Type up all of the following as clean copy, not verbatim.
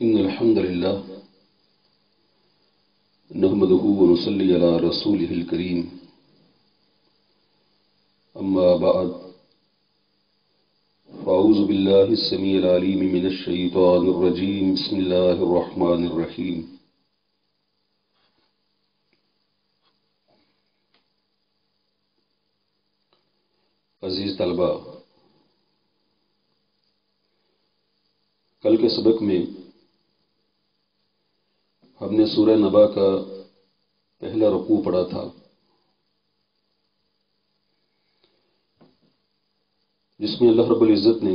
إن الحمد لله نحمده ونصلي على رسوله الكريم أما بعد فأعوذ بالله السميع العليم من الشيطان الرجيم بسم الله الرحمن الرحيم عزیز طلبہ، کل کے سبق میں ہم نے سورہ نبا کا پہلا رکوع پڑھا تھا، جس میں اللہ رب العزت نے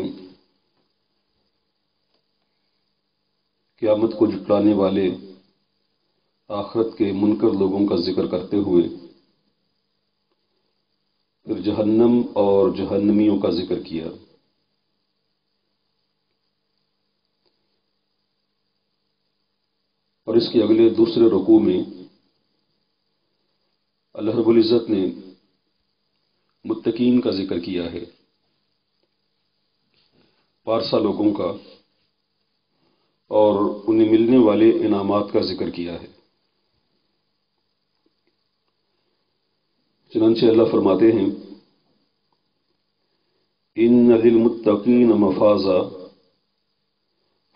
قیامت کو جھٹلانے والے آخرت کے منکر لوگوں کا ذکر کرتے ہوئے پھر جہنم اور جہنمیوں کا ذکر کیا۔ اور اس کے اگلے دوسرے رکوع میں اللہ رب العزت نے متقین کا ذکر کیا ہے، پارسا لوگوں کا، اور انہیں ملنے والے انعامات کا ذکر کیا ہے۔ چنانچہ اللہ فرماتے ہیں ان للمتقین مفازا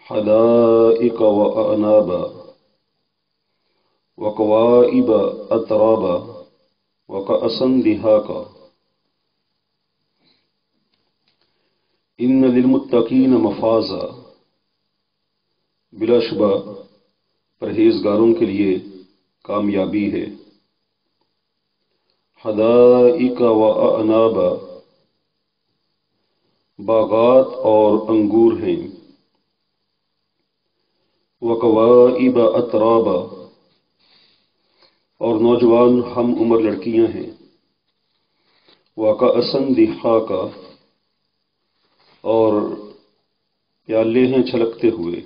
حدائق واعنابا وکواعب اترابا وکأسا دہاقا۔ ان للمتقین مفازا، بلا شبہ پرہیزگاروں کے لیے کامیابی ہے۔ حدائق واعنابا، باغات اور انگور ہیں۔ وکواعب اترابا، اور نوجوان ہم عمر لڑکیاں ہیں۔ وکأسا دہاقا، اور پیالے ہیں چھلکتے ہوئے۔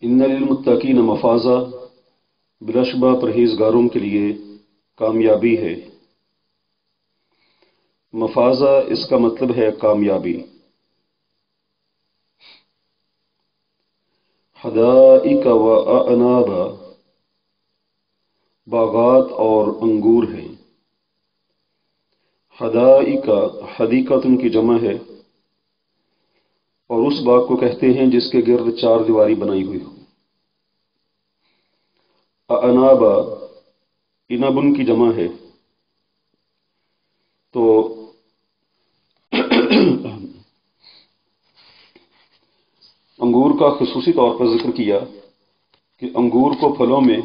ان للمتقین مفازا، بلا شبہ پرہیزگاروں کے لیے کامیابی ہے۔ مفازا اس کا مطلب ہے کامیابی۔ حدائق واعنابا، باغات اور انگور ہیں۔ حدائق حدیقۃ کی جمع ہے، اور اس باغ کو کہتے ہیں جس کے گرد چار دیواری بنائی ہوئی ہو۔ اعنابا عنب کی جمع ہے، تو انگور کا خصوصی طور پر ذکر کیا کہ انگور کو پھلوں میں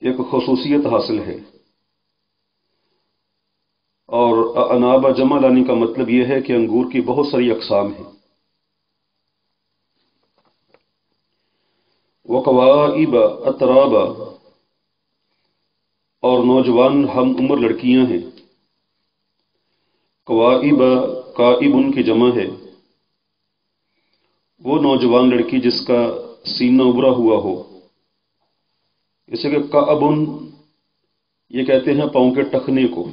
ایک خصوصیت حاصل ہے، اور اعنابا جمع لانے کا مطلب یہ ہے کہ انگور کی بہت ساری اقسام ہیں۔ وکواعب اترابا، اور نوجوان ہم عمر لڑکیاں ہیں۔ کواعب کائب کی جمع ہے، وہ نوجوان لڑکی جس کا سینہ ابھرا ہوا ہو۔ اسے کہ کعب یہ کہتے ہیں پاؤں کے ٹخنے کو،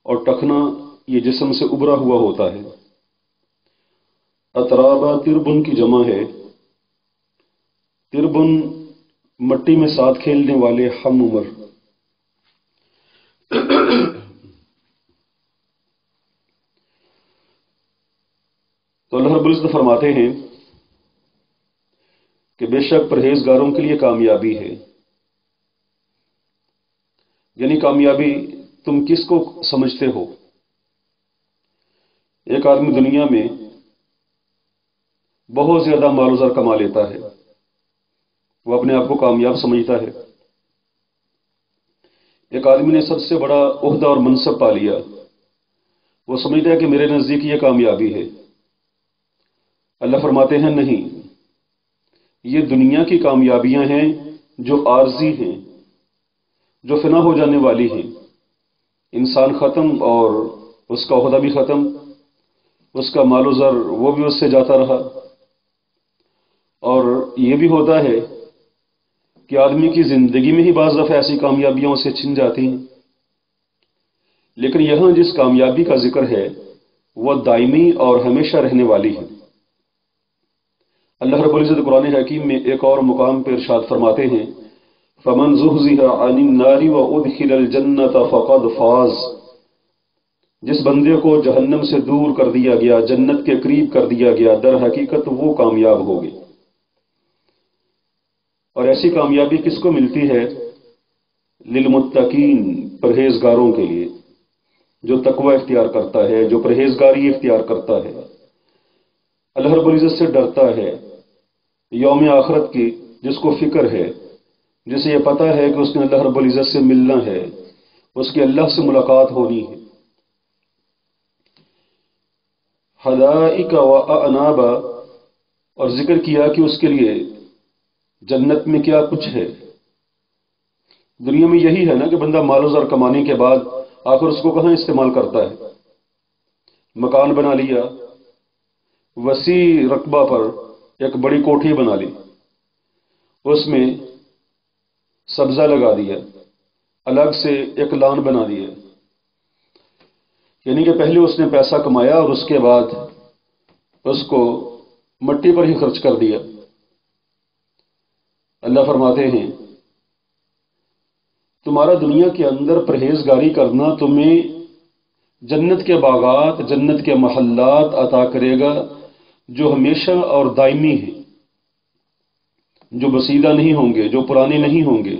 اور ٹخنا یہ جسم سے ابھرا ہوا ہوتا ہے۔ اترابا تربن کی جمع ہے، تربن مٹی میں ساتھ کھیلنے والے ہم عمر۔ تو اللہ رب العزت فرماتے ہیں کہ بے شک پرہیزگاروں کے لیے کامیابی ہے۔ یعنی کامیابی تم کس کو سمجھتے ہو؟ ایک آدمی دنیا میں بہت زیادہ مال و زر کما لیتا ہے، وہ اپنے آپ کو کامیاب سمجھتا ہے۔ ایک آدمی نے سب سے بڑا عہدہ اور منصب پا لیا، وہ سمجھتا ہے کہ میرے نزدیک یہ کامیابی ہے۔ اللہ فرماتے ہیں نہیں، یہ دنیا کی کامیابیاں ہیں جو عارضی ہیں، جو فنا ہو جانے والی ہیں۔ انسان ختم اور اس کا عہدہ بھی ختم، اس کا مال و زر وہ بھی اس سے جاتا رہا۔ اور یہ بھی ہوتا ہے کہ آدمی کی زندگی میں ہی بعض دفعہ ایسی کامیابیاں اسے چھن جاتی ہیں، لیکن یہاں جس کامیابی کا ذکر ہے وہ دائمی اور ہمیشہ رہنے والی ہے۔ اللہ رب العزت قرآن حکیم میں ایک اور مقام پہ ارشاد فرماتے ہیں فَمَنْ زُحْزِحَ عَنِ النَّارِ وَأُدْخِلَ الْجَنَّةَ فَقَدْ فَازَ، جس بندے کو جہنم سے دور کر دیا گیا، جنت کے قریب کر دیا گیا، در حقیقت وہ کامیاب ہو گئے۔ اور ایسی کامیابی کس کو ملتی ہے؟ للمتقین، پرہیزگاروں کے لیے، جو تقوی اختیار کرتا ہے، جو پرہیزگاری اختیار کرتا ہے، اللہ رب العزت سے ڈرتا ہے، یوم آخرت کی جس کو فکر ہے، جسے یہ پتہ ہے کہ اس نے اللہ رب العزت سے ملنا ہے، اس کی اللہ سے ملاقات ہونی ہے۔ حدائق و اعنابا، اور ذکر کیا کہ اس کے لیے جنت میں کیا کچھ ہے۔ دنیا میں یہی ہے نا کہ بندہ مال و زر کمانے کے بعد آخر اس کو کہاں استعمال کرتا ہے؟ مکان بنا لیا، وسیع رقبہ پر ایک بڑی کوٹھی بنا لی، اس میں سبزہ لگا دیا، الگ سے ایک لان بنا دیا، یعنی کہ پہلے اس نے پیسہ کمایا اور اس کے بعد اس کو مٹی پر ہی خرچ کر دیا۔ اللہ فرماتے ہیں تمہارا دنیا کے اندر پرہیزگاری کرنا تمہیں جنت کے باغات، جنت کے محلات عطا کرے گا جو ہمیشہ اور دائمی ہیں، جو بسیدہ نہیں ہوں گے، جو پرانے نہیں ہوں گے۔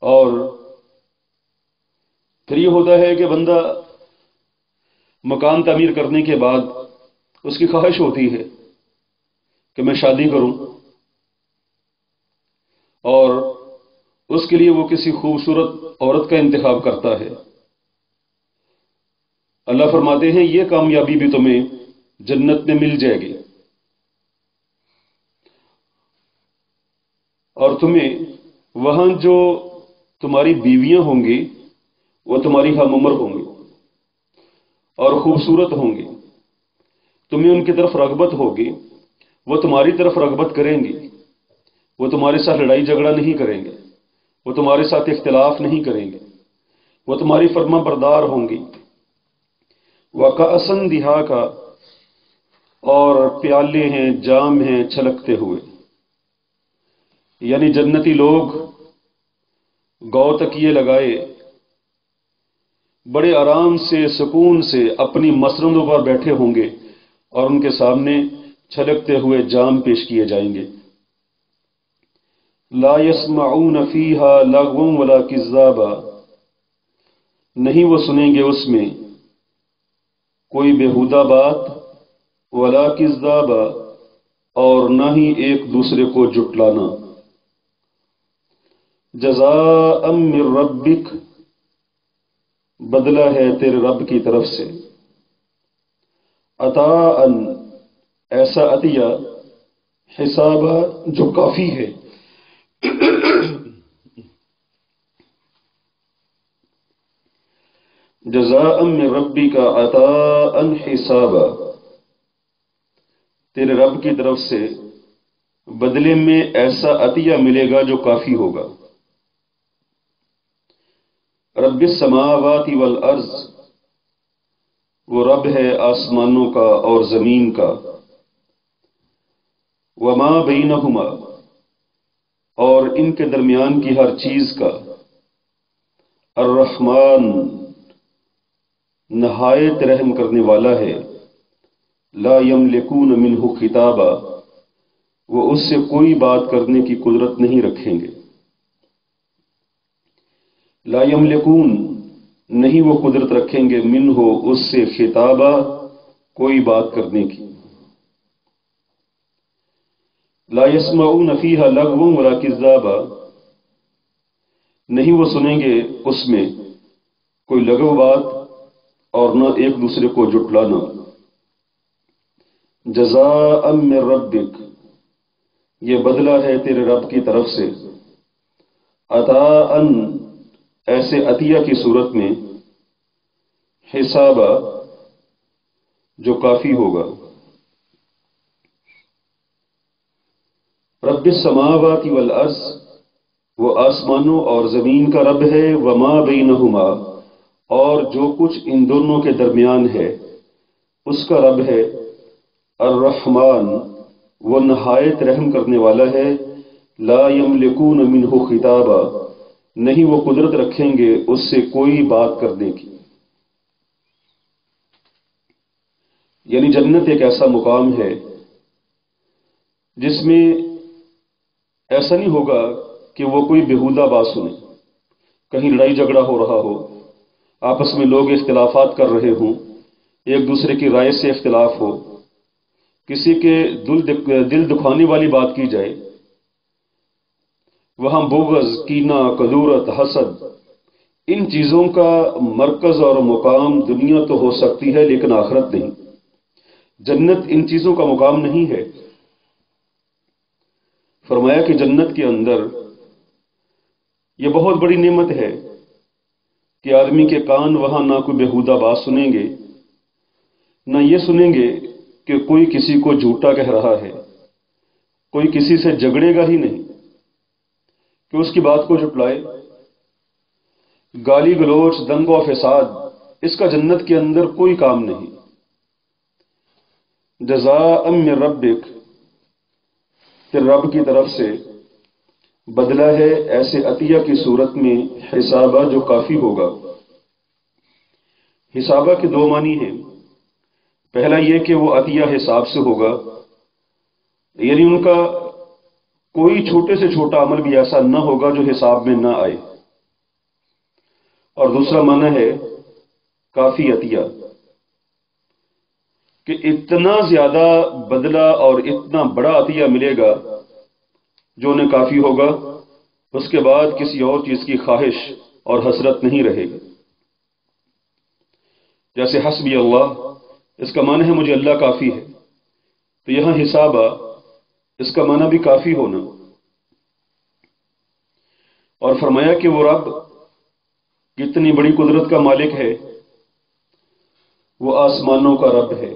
اور پھر یہ ہوتا ہے کہ بندہ مکان تعمیر کرنے کے بعد اس کی خواہش ہوتی ہے کہ میں شادی کروں، اور اس کے لیے وہ کسی خوبصورت عورت کا انتخاب کرتا ہے۔ اللہ فرماتے ہیں یہ کامیابی بھی تمہیں جنت میں مل جائے گی، اور تمہیں وہاں جو تمہاری بیویاں ہوں گی وہ تمہاری ہم عمر ہوں گی اور خوبصورت ہوں گی، تمہیں ان کی طرف رغبت ہوگی، وہ تمہاری طرف رغبت کریں گی، وہ تمہارے ساتھ لڑائی جھگڑا نہیں کریں گے، وہ تمہارے ساتھ اختلاف نہیں کریں گے، وہ تمہاری فرما بردار ہوں گی۔ وَكَأْسًا دِهَاقًا، اور پیالے ہیں، جام ہیں چھلکتے ہوئے، یعنی جنتی لوگ گو تکیے لگائے بڑے آرام سے، سکون سے اپنی مسندوں پر بیٹھے ہوں گے، اور ان کے سامنے چھلکتے ہوئے جام پیش کیے جائیں گے۔ لا يسمعون فيها لغوا ولا كذابا، نہیں وہ سنیں گے اس میں کوئی بےہودہ بات، ولا کذابا، اور نہ ہی ایک دوسرے کو جھٹلانا۔ جزاء من ربک، بدلہ ہے تیرے رب کی طرف سے، عطاء، ایسا عطیہ، حسابا، جو کافی ہے۔ جزاء من ربک عطاء حسابا، تیرے رب کی طرف سے بدلے میں ایسا عطیہ ملے گا جو کافی ہوگا۔ رب السماوات والارض، وہ رب ہے آسمانوں کا اور زمین کا، وما بینہما، اور ان کے درمیان کی ہر چیز کا، الرحمن، نہایت رحم کرنے والا ہے، لا یملکون منہ خطابا، وہ اس سے کوئی بات کرنے کی قدرت نہیں رکھیں گے۔ لا یملکون، نہیں وہ قدرت رکھیں گے، منہ، اس سے، خطابا، کوئی بات کرنے کی۔ لا یسمعون فیہا لغوا ولا کذابا، نہیں وہ سنیں گے اس میں کوئی لغو بات اور نہ ایک دوسرے کو جھٹلانا۔ جزاء من ربک، یہ بدلہ ہے تیرے رب کی طرف سے، عطاء، ایسے عطیہ کی صورت میں، حسابا، جو کافی ہوگا۔ رب السماوات والارض، وہ آسمانوں اور زمین کا رب ہے، وما بینہما، اور جو کچھ ان دونوں کے درمیان ہے، اس کا رب ہے الرحمن، وہ نہایت رحم کرنے والا ہے، لا یملکون منہ خطابا، نہیں وہ قدرت رکھیں گے اس سے کوئی بات کرنے کی۔ یعنی جنت ایک ایسا مقام ہے جس میں ایسا نہیں ہوگا کہ وہ کوئی بیہودہ بات سنے، کہیں لڑائی جھگڑا ہو رہا ہو، آپس میں لوگ اختلافات کر رہے ہوں، ایک دوسرے کی رائے سے اختلاف ہو، کسی کے دل دکھانے والی بات کی جائے، وہاں بغض، کینہ، کدورت، حسد، ان چیزوں کا مرکز اور مقام دنیا تو ہو سکتی ہے لیکن آخرت نہیں۔ جنت ان چیزوں کا مقام نہیں ہے۔ فرمایا کہ جنت کے اندر یہ بہت بڑی نعمت ہے کہ آدمی کے کان وہاں نہ کوئی بیہودہ بات سنیں گے، نہ یہ سنیں گے کہ کوئی کسی کو جھوٹا کہہ رہا ہے، کوئی کسی سے جھگڑے گا ہی نہیں کہ اس کی بات کو جھٹلائے۔ گالی گلوچ، دنگ و فساد، اس کا جنت کے اندر کوئی کام نہیں۔ جزاء من ربک، تیرے رب کی طرف سے بدلہ ہے ایسے عطیہ کی صورت میں، حسابہ جو کافی ہوگا۔ حسابہ کے دو معنی ہیں، پہلا یہ کہ وہ عطیہ حساب سے ہوگا، یعنی ان کا کوئی چھوٹے سے چھوٹا عمل بھی ایسا نہ ہوگا جو حساب میں نہ آئے، اور دوسرا معنی ہے کافی عطیہ، کہ اتنا زیادہ بدلہ اور اتنا بڑا عطیہ ملے گا جو انہیں کافی ہوگا، اس کے بعد کسی اور چیز کی خواہش اور حسرت نہیں رہے گی۔ جیسے حسبی اللہ، اس کا معنی ہے مجھے اللہ کافی ہے، تو یہاں حسابہ اس کا معنی بھی کافی ہونا۔ اور فرمایا کہ وہ رب کتنی بڑی قدرت کا مالک ہے، وہ آسمانوں کا رب ہے،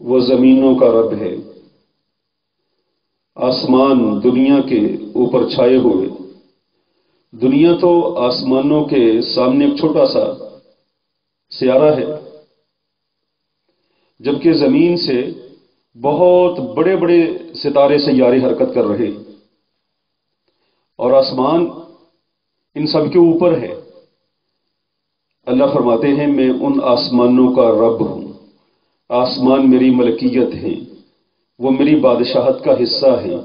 وہ زمینوں کا رب ہے۔ آسمان دنیا کے اوپر چھائے ہوئے، دنیا تو آسمانوں کے سامنے ایک چھوٹا سا سیارہ ہے، جبکہ زمین سے بہت بڑے بڑے ستارے سیارے حرکت کر رہے ہیں، اور آسمان ان سب کے اوپر ہے۔ اللہ فرماتے ہیں میں ان آسمانوں کا رب ہوں، آسمان میری ملکیت ہے، وہ میری بادشاہت کا حصہ ہے،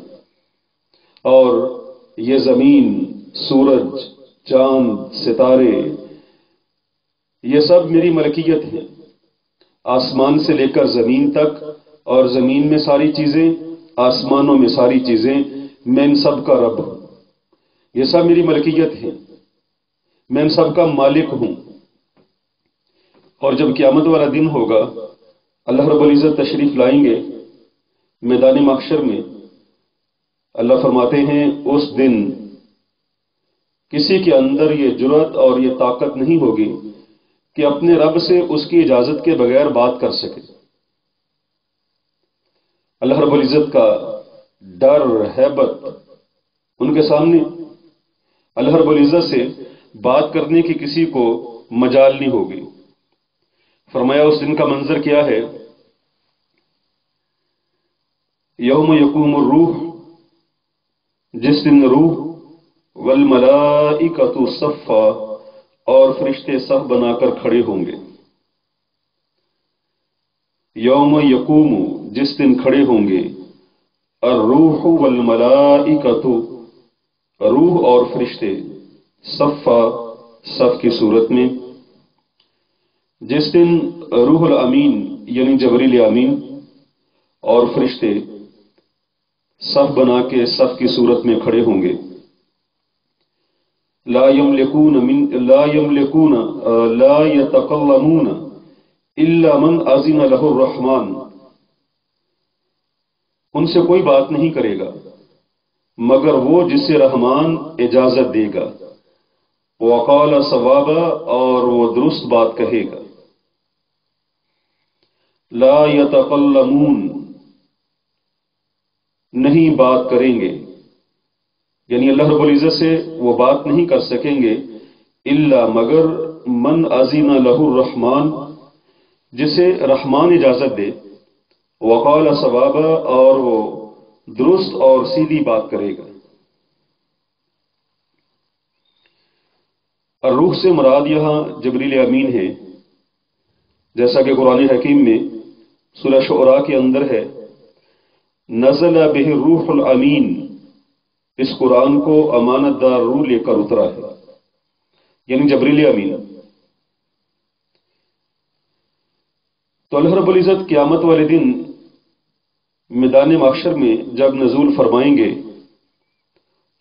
اور یہ زمین، سورج، چاند، ستارے، یہ سب میری ملکیت ہیں، آسمان سے لے کر زمین تک، اور زمین میں ساری چیزیں، آسمانوں میں ساری چیزیں، میں ان سب کا رب ہوں، یہ سب میری ملکیت ہیں، میں ان سب کا مالک ہوں۔ اور جب قیامت والا دن ہوگا، اللہ رب العزت تشریف لائیں گے میدان محشر میں، اللہ فرماتے ہیں اس دن کسی کے اندر یہ جرأت اور یہ طاقت نہیں ہوگی کہ اپنے رب سے اس کی اجازت کے بغیر بات کر سکے۔ اللہ رب العزت کا ڈر، ہیبت ان کے سامنے، اللہ رب العزت سے بات کرنے کی کسی کو مجال نہیں ہوگی۔ فرمایا اس دن کا منظر کیا ہے، یوم یقوم الروح، جس دن روح، والملائکۃ صفا، اور فرشتے صف بنا کر کھڑے ہوں گے۔ یوم یقوم، جس دن کھڑے ہوں گے، الروح والملائکۃ، روح اور فرشتے، صفا، صف کی صورت میں۔ جس دن روح الامین یعنی جبریل امین اور فرشتے صف بنا کے صف کی صورت میں کھڑے ہوں گے۔ لا يتکلمون الا من اذن له الرحمن، ان سے کوئی بات نہیں کرے گا مگر وہ جسے رحمان اجازت دے گا، وقال صوابا، اور وہ درست بات کہے گا۔ لا يتکلمون، نہیں بات کریں گے، یعنی اللہ رب العزت سے وہ بات نہیں کر سکیں گے، الا مگر من اذن له الرحمن، جسے رحمان اجازت دے، وقال صوابا، اور وہ درست اور سیدھی بات کرے گا۔ الروح سے مراد یہاں جبریل امین ہے، جیسا کہ قرآن حکیم میں سورہ شعراء کے اندر ہے، نزل بہ الروح الامین، اس قرآن کو امانت دار روح لے کر اترا ہے، یعنی جبریل امین۔ تو اللہ رب العزت قیامت والے دن میدان محشر میں جب نزول فرمائیں گے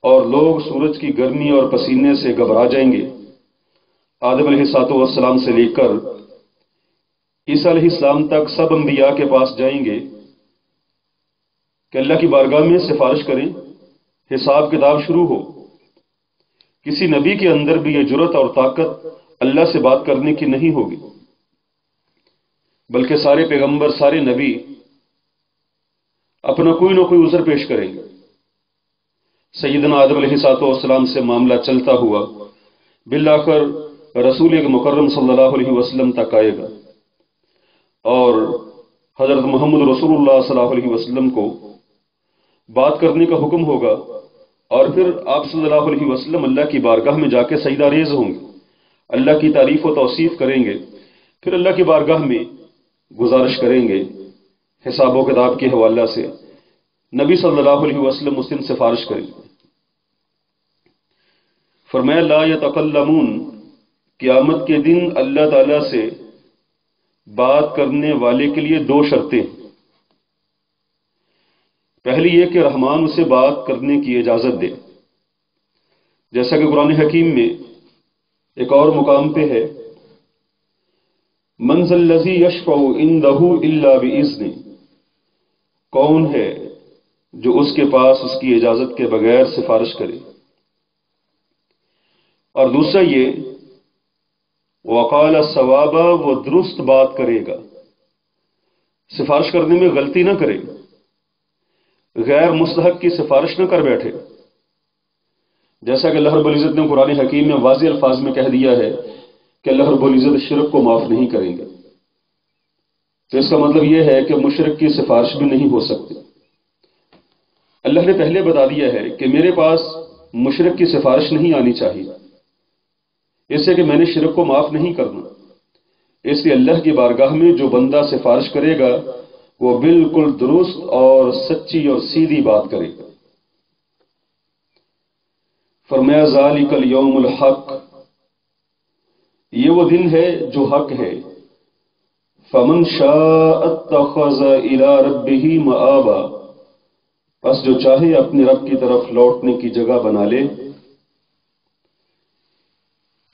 اور لوگ سورج کی گرمی اور پسینے سے گھبرا جائیں گے، آدم علیہ الصلوۃ والسلام سے لے کر عیسیٰ علیہ السلام تک سب انبیاء کے پاس جائیں گے کہ اللہ کی بارگاہ میں سفارش کریں، حساب کتاب شروع ہو۔ کسی نبی کے اندر بھی یہ جرت اور طاقت اللہ سے بات کرنے کی نہیں ہوگی، بلکہ سارے پیغمبر، سارے نبی اپنا کوئی نہ کوئی عذر پیش کریں گے۔ سیدنا آدم علیہ الصلوۃ والسلام سے معاملہ چلتا ہوا بالآخر رسول مکرم صلی اللہ علیہ وسلم تک آئے گا، اور حضرت محمد رسول اللہ صلی اللہ علیہ وسلم کو بات کرنے کا حکم ہوگا، اور پھر آپ صلی اللہ علیہ وسلم اللہ کی بارگاہ میں جا کے سجدہ ریز ہوں گے، اللہ کی تعریف و توصیف کریں گے، پھر اللہ کی بارگاہ میں گزارش کریں گے حساب و کتاب کے حوالہ سے۔ نبی صلی اللہ علیہ وسلم اس دن سفارش کریں گے۔ فرمایا لا یتکلمون، قیامت کے دن اللہ تعالی سے بات کرنے والے کے لیے دو شرطیں۔ پہلی یہ کہ رحمان اسے بات کرنے کی اجازت دے، جیسا کہ قرآن حکیم میں ایک اور مقام پہ ہے، من ذا الذی یشفع عندہ الا باذنہ، کون ہے جو اس کے پاس اس کی اجازت کے بغیر سفارش کرے۔ اور دوسرا یہ وقال الصوابا، وہ درست بات کرے گا، سفارش کرنے میں غلطی نہ کرے، غیر مستحق کی سفارش نہ کر بیٹھے، جیسا کہ اللہ رب العزت نے قرآن حکیم میں واضح الفاظ میں کہہ دیا ہے کہ اللہ رب العزت شرک کو معاف نہیں کریں گے۔ تو اس کا مطلب یہ ہے کہ مشرک کی سفارش بھی نہیں ہو سکتی۔ اللہ نے پہلے بتا دیا ہے کہ میرے پاس مشرک کی سفارش نہیں آنی چاہیے، اس سے کہ میں نے شرک کو معاف نہیں کرنا، اس لیے اللہ کی بارگاہ میں جو بندہ سفارش کرے گا وہ بالکل درست اور سچی اور سیدھی بات کرے گا۔ فرمایا ذالک الیوم الحق، یہ وہ دن ہے جو حق ہے، فمن شاء اتخذ الی ربہ مآبا، بس جو چاہے اپنے رب کی طرف لوٹنے کی جگہ بنا لے۔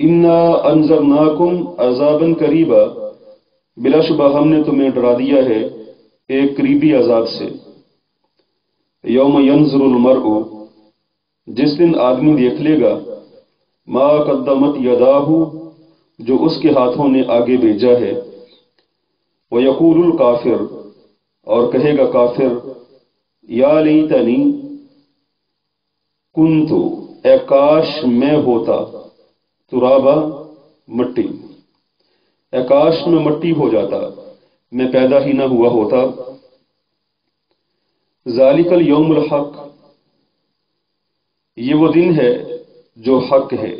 انا انذرناکم عذابا قریبا، بلا شبہ ہم نے تمہیں ڈرا دیا ہے ایک قریبی عذاب سے۔ یوم ینظر المرء، جس دن آدمی دیکھ لے گا ما قدمت یداہ، جو اس کے ہاتھوں نے آگے بھیجا ہے، ویقول الکافر، اور کہے گا کافر یا لیتنی کنت، اے کاش میں ہوتا، ترابا، مٹی، اے کاش میں مٹی ہو جاتا، میں پیدا ہی نہ ہوا ہوتا۔ ذالک الیوم الحق، یہ وہ دن ہے جو حق ہے،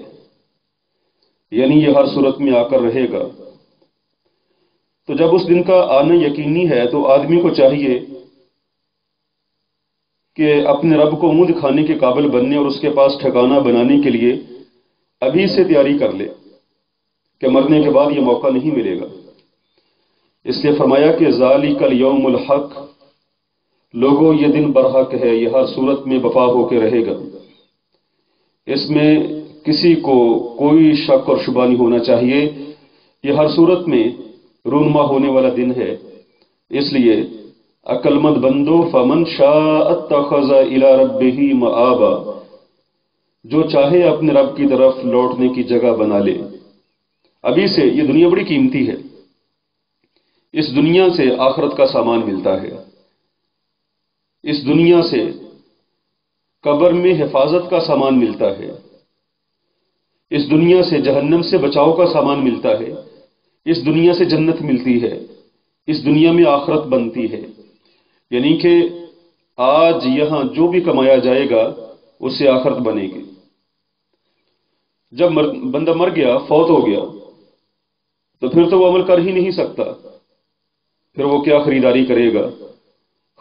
یعنی یہ ہر صورت میں آ کر رہے گا۔ تو جب اس دن کا آنا یقینی ہے تو آدمی کو چاہیے کہ اپنے رب کو منہ دکھانے کے قابل بننے اور اس کے پاس ٹھکانہ بنانے کے لیے ابھی سے تیاری کر لے کہ مرنے کے بعد یہ موقع نہیں ملے گا۔ اس لیے فرمایا کہ ذالک الیوم الحق، لوگوں یہ دن برحق ہے، یہ ہر صورت میں بپا ہو کے رہے گا، اس میں کسی کو کوئی شک اور شبہ نہیں ہونا چاہیے، یہ ہر صورت میں رونما ہونے والا دن ہے۔ اس لیے عقل مند بندو، فمن شاء اتخذ الی ربہ مآبا، جو چاہے اپنے رب کی طرف لوٹنے کی جگہ بنا لے۔ ابھی سے یہ دنیا بڑی قیمتی ہے، اس دنیا سے آخرت کا سامان ملتا ہے، اس دنیا سے قبر میں حفاظت کا سامان ملتا ہے، اس دنیا سے جہنم سے بچاؤ کا سامان ملتا ہے، اس دنیا سے جنت ملتی ہے۔ اس دنیا میں آخرت بنتی ہے، یعنی کہ آج یہاں جو بھی کمایا جائے گا اس سے آخرت بنے گی۔ جب بندہ مر گیا، فوت ہو گیا، تو پھر تو وہ عمل کر ہی نہیں سکتا، پھر وہ کیا خریداری کرے گا؟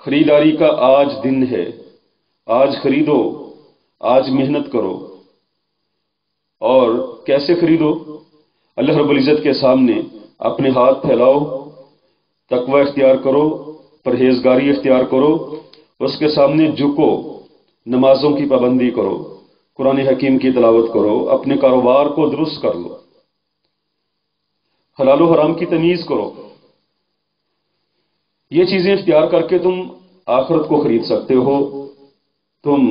خریداری کا آج دن ہے، آج خریدو، آج محنت کرو۔ اور کیسے خریدو؟ اللہ رب العزت کے سامنے اپنے ہاتھ پھیلاؤ، تقوی اختیار کرو، پرہیزگاری اختیار کرو، اس کے سامنے جھکو، نمازوں کی پابندی کرو، قرآن حکیم کی تلاوت کرو، اپنے کاروبار کو درست کر لو، حلال و حرام کی تمیز کرو۔ یہ چیزیں اختیار کر کے تم آخرت کو خرید سکتے ہو، تم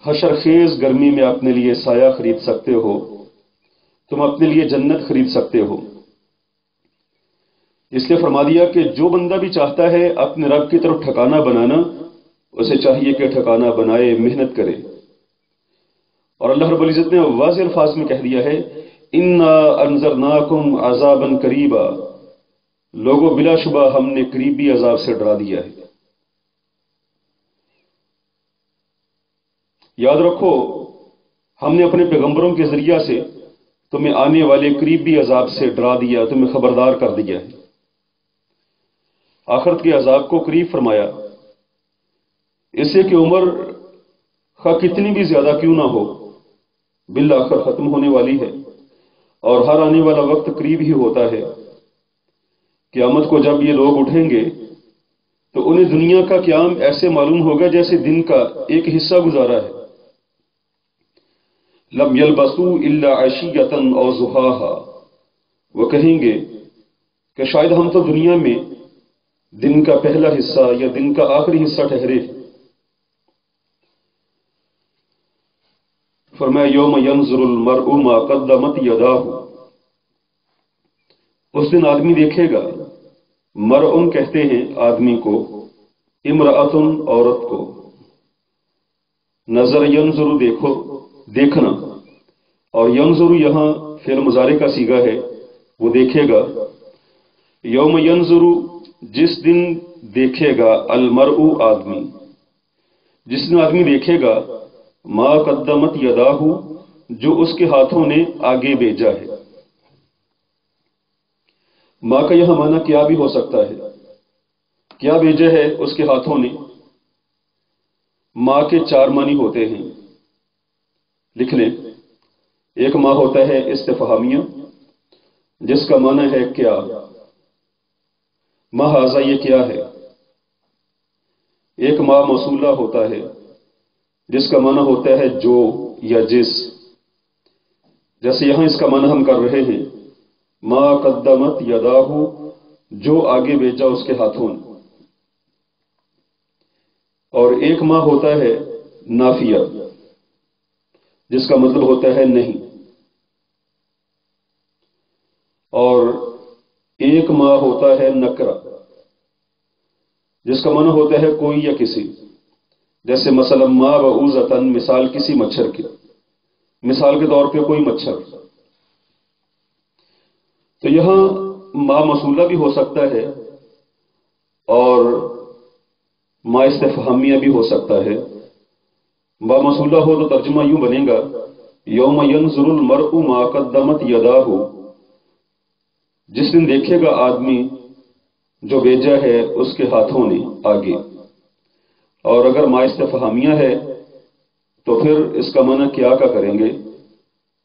حشر خیز گرمی میں اپنے لیے سایہ خرید سکتے ہو، تم اپنے لیے جنت خرید سکتے ہو۔ اس لیے فرما دیا کہ جو بندہ بھی چاہتا ہے اپنے رب کی طرف ٹھکانہ بنانا، اسے چاہیے کہ ٹھکانہ بنائے، محنت کرے۔ اور اللہ رب العزت نے واضح الفاظ میں کہہ دیا ہے، انا انذرناکم عذابا قریبا، لوگوں بلا شبہ ہم نے قریبی عذاب سے ڈرا دیا ہے۔ یاد رکھو، ہم نے اپنے پیغمبروں کے ذریعہ سے تمہیں آنے والے قریبی عذاب سے ڈرا دیا، تمہیں خبردار کر دیا ہے۔ آخرت کے عذاب کو قریب فرمایا، اس سے کہ عمر خواہ کتنی بھی زیادہ کیوں نہ ہو، بالآخر ختم ہونے والی ہے، اور ہر آنے والا وقت قریب ہی ہوتا ہے۔ قیامت کو جب یہ لوگ اٹھیں گے تو انہیں دنیا کا قیام ایسے معلوم ہوگا جیسے دن کا ایک حصہ گزارا ہے۔ لم یلبسوا الا عشیۃ او ضحاھا، وہ کہیں گے کہ شاید ہم تو دنیا میں دن کا پہلا حصہ یا دن کا آخری حصہ ٹھہرے۔ فرمایا یوم ینظر المرء ما قدمت یداہ، اس دن آدمی دیکھے گا، مرء کہتے ہیں آدمی کو، امرأتن عورت کو، نظر ینظر دیکھو، دیکھنا، اور ینظر یہاں فعل مضارع کا صیغہ ہے، وہ دیکھے گا۔ یوم ینظر جس دن دیکھے گا، المرء آدمی، جس دن آدمی دیکھے گا، ما قدمت یداہ جو اس کے ہاتھوں نے آگے بھیجا ہے۔ ماں کا یہاں معنی کیا بھی ہو سکتا ہے، کیا بھیجا ہے اس کے ہاتھوں نے؟ ماں کے چار معنی ہوتے ہیں، لکھ لیں۔ ایک ماں ہوتا ہے استفہامیہ، جس کا معنی ہے کیا، ما ھذا یہ کیا ہے۔ ایک ماں موصولہ ہوتا ہے، جس کا معنی ہوتا ہے جو یا جس، جیسے یہاں اس کا معنی ہم کر رہے ہیں، ما قدمت یداہ جو آگے بھیجا اس کے ہاتھوں نے۔ اور ایک ماں ہوتا ہے نافیہ، جس کا مطلب ہوتا ہے نہیں، اور ایک ماں ہوتا ہے نکرہ، جس کا معنی ہوتا ہے کوئی یا کسی، جیسے مثلا ما بعوضۃ، مثال کسی مچھر کی، مثال کے طور پہ کوئی مچھر۔ تو یہاں ما موصولہ بھی ہو سکتا ہے اور ما استفہامیہ بھی ہو سکتا ہے۔ ما موصولہ ہو تو ترجمہ یوں بنے گا، یوم ینظر المرء ما قدمت یداہ، جس دن دیکھے گا آدمی جو بھیجا ہے اس کے ہاتھوں نے آگے۔ اور اگر ما استفہامیہ ہے تو پھر اس کا معنی کیا کا کریں گے،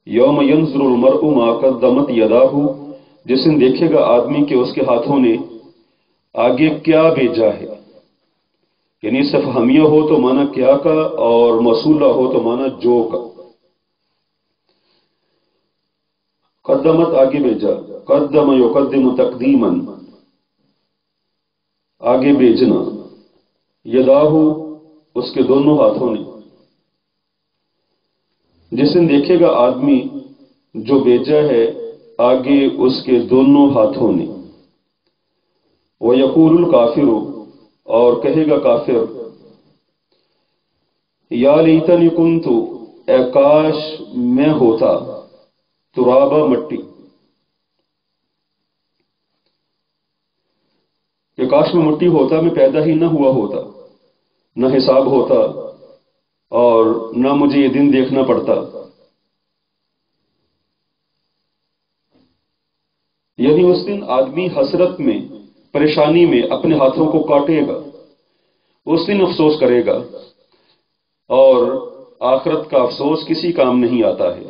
یوم ینظر المرء ما قدمت یداہ، جس دن دیکھے گا آدمی کہ اس کے ہاتھوں نے آگے کیا بھیجا ہے۔ یعنی استفہامیہ ہو تو معنی کیا کا، اور موصولہ ہو تو معنی جو کا۔ قدمت آگے بھیجا، قدم یقدم تقدیما، آگے بھیجنا، یداہ اس کے دونوں ہاتھوں نے، جس دن دیکھے گا آدمی جو بھیجا ہے آگے اس کے دونوں ہاتھوں نے۔ وَيَقُولُ الْكَافِرُ، اور کہے گا کافر، یا لیتنی کنت، اے کاش میں ہوتا، ترابا مٹی، کہ کاش میں مٹی ہوتا، میں پیدا ہی نہ ہوا ہوتا، نہ حساب ہوتا اور نہ مجھے یہ دن دیکھنا پڑتا۔ یعنی اس دن آدمی حسرت میں، پریشانی میں اپنے ہاتھوں کو کاٹے گا، اس دن افسوس کرے گا، اور آخرت کا افسوس کسی کام نہیں آتا ہے۔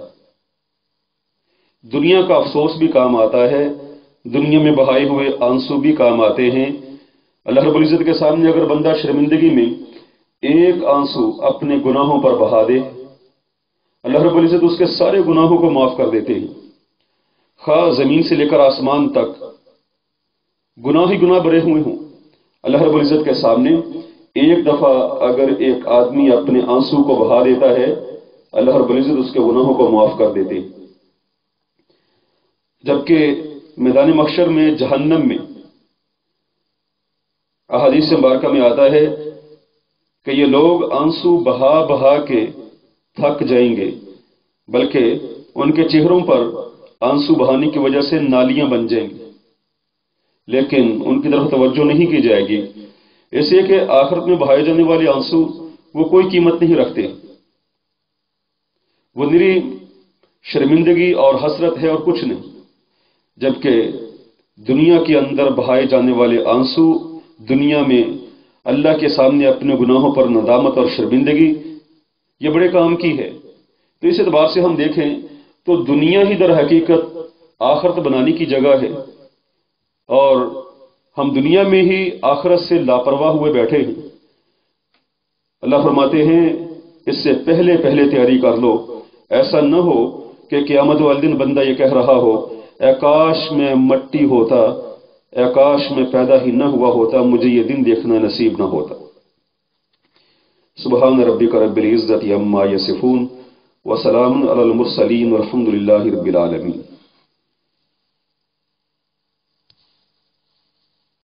دنیا کا افسوس بھی کام آتا ہے، دنیا میں بہائے ہوئے آنسو بھی کام آتے ہیں۔ اللہ رب العزت کے سامنے اگر بندہ شرمندگی میں ایک آنسو اپنے گناہوں پر بہا دے، اللہ رب العزت اس کے سارے گناہوں کو معاف کر دیتے ہیں، خواہ زمین سے لے کر آسمان تک گناہ ہی گناہ بھرے ہوئے ہوں۔ اللہ رب العزت کے سامنے ایک دفعہ اگر ایک آدمی اپنے آنسو کو بہا دیتا ہے، اللہ رب العزت اس کے گناہوں کو معاف کر دیتے ہیں۔ جبکہ میدان محشر میں، جہنم میں، احادیث مبارکہ میں آتا ہے کہ یہ لوگ آنسو بہا بہا کے تھک جائیں گے، بلکہ ان کے چہروں پر آنسو بہانے کی وجہ سے نالیاں بن جائیں گی، لیکن ان کی طرف توجہ نہیں کی جائے گی، اس لیے کہ آخرت میں بہائے جانے والے آنسو وہ کوئی قیمت نہیں رکھتے، وہ نری شرمندگی اور حسرت ہے اور کچھ نہیں۔ جبکہ دنیا کے اندر بہائے جانے والے آنسو، دنیا میں اللہ کے سامنے اپنے گناہوں پر ندامت اور شرمندگی، یہ بڑے کام کی ہے۔ تو اس اعتبار سے ہم دیکھیں تو دنیا ہی در حقیقت آخرت بنانے کی جگہ ہے، اور ہم دنیا میں ہی آخرت سے لاپرواہ ہوئے بیٹھے ہیں۔ اللہ فرماتے ہیں اس سے پہلے پہلے تیاری کر لو، ایسا نہ ہو کہ قیامت والے دن بندہ یہ کہہ رہا ہو، اے کاش میں مٹی ہوتا، اے کاش میں پیدا ہی نہ ہوا ہوتا، مجھے یہ دن دیکھنا نصیب نہ ہوتا۔ سبحان ربک رب العزت عما یصفون وسلام علی المرسلین والحمد للہ رب العالمین۔